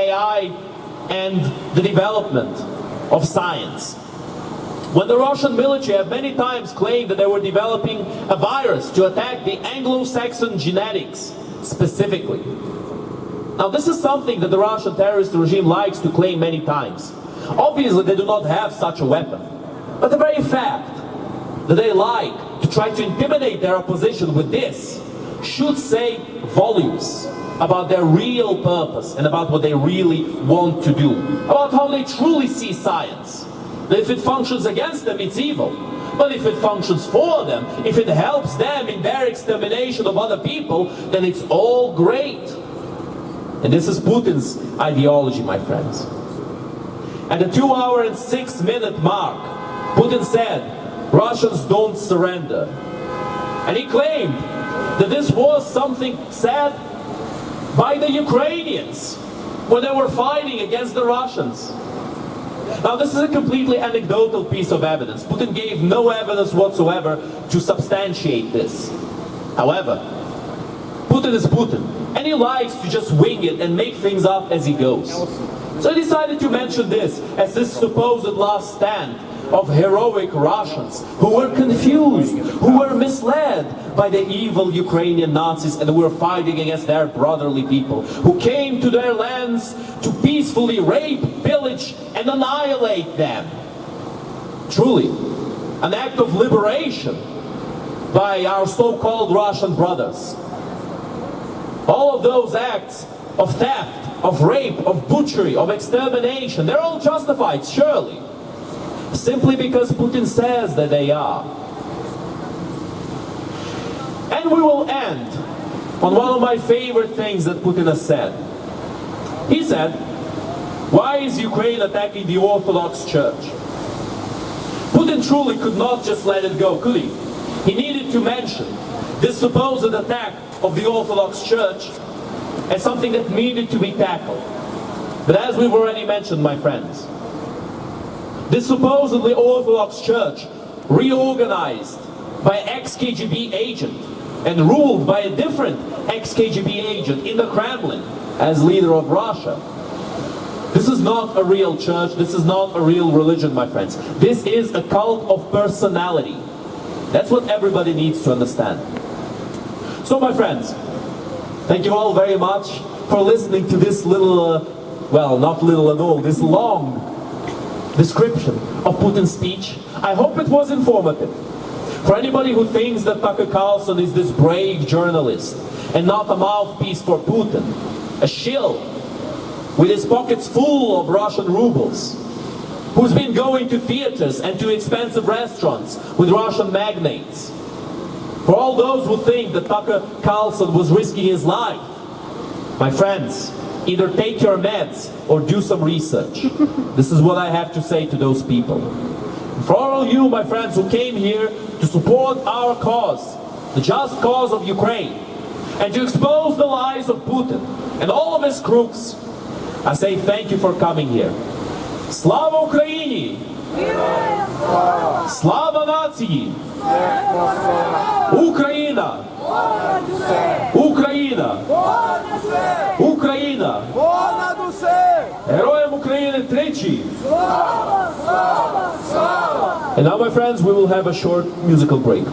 AI and the development of science. When the Russian military have many times claimed that they were developing a virus to attack the Anglo-Saxon genetics specifically. Now this is something that the Russian terrorist regime likes to claim many times. Obviously they do not have such a weapon. But the very fact that they like to try to intimidate their opposition with this should say volumes about their real purpose and about what they really want to do, about how they truly see science. That if it functions against them, it's evil. But if it functions for them, if it helps them in their extermination of other people, then it's all great. And this is Putin's ideology, my friends. At the 2-hour and 6-minute mark, Putin said, Russians don't surrender. And he claimed that this was something said by the Ukrainians when they were fighting against the Russians. Now this is a completely anecdotal piece of evidence. Putin gave no evidence whatsoever to substantiate this. However, Putin is Putin, and he likes to just wing it and make things up as he goes. So he decided to mention this as this supposed last stand of heroic Russians who were confused, who were misled by the evil Ukrainian Nazis and who were fighting against their brotherly people, who came to their lands to peacefully rape, pillage, and annihilate them. Truly, an act of liberation by our so-called Russian brothers. All of those acts of theft, of rape, of butchery, of extermination, they're all justified, surely, simply because Putin says that they are. And we will end on one of my favorite things that Putin has said. He said, why is Ukraine attacking the Orthodox Church? Putin truly could not just let it go, could he? He needed to mention this supposed attack of the Orthodox Church as something that needed to be tackled. But as we've already mentioned, my friends, this supposedly Orthodox Church, reorganized by an ex-KGB agent and ruled by a different ex-KGB agent in the Kremlin as leader of Russia. This is not a real church, this is not a real religion, my friends. This is a cult of personality. That's what everybody needs to understand. So my friends, thank you all very much for listening to this little, well, not little at all, this long description of Putin's speech. I hope it was informative. For anybody who thinks that Tucker Carlson is this brave journalist and not a mouthpiece for Putin, a shill with his pockets full of Russian rubles, who's been going to theaters and to expensive restaurants with Russian magnates. For all those who think that Tucker Carlson was risking his life, my friends, either take your meds or do some research. This is what I have to say to those people. For all you, my friends, who came here to support our cause, the just cause of Ukraine, and to expose the lies of Putin and all of his crooks, I say thank you for coming here. Slava Ukraini! Slava Nacii! Україна! Україна! Україна! Героям України тричі! And now, my friends, we will have a short musical break.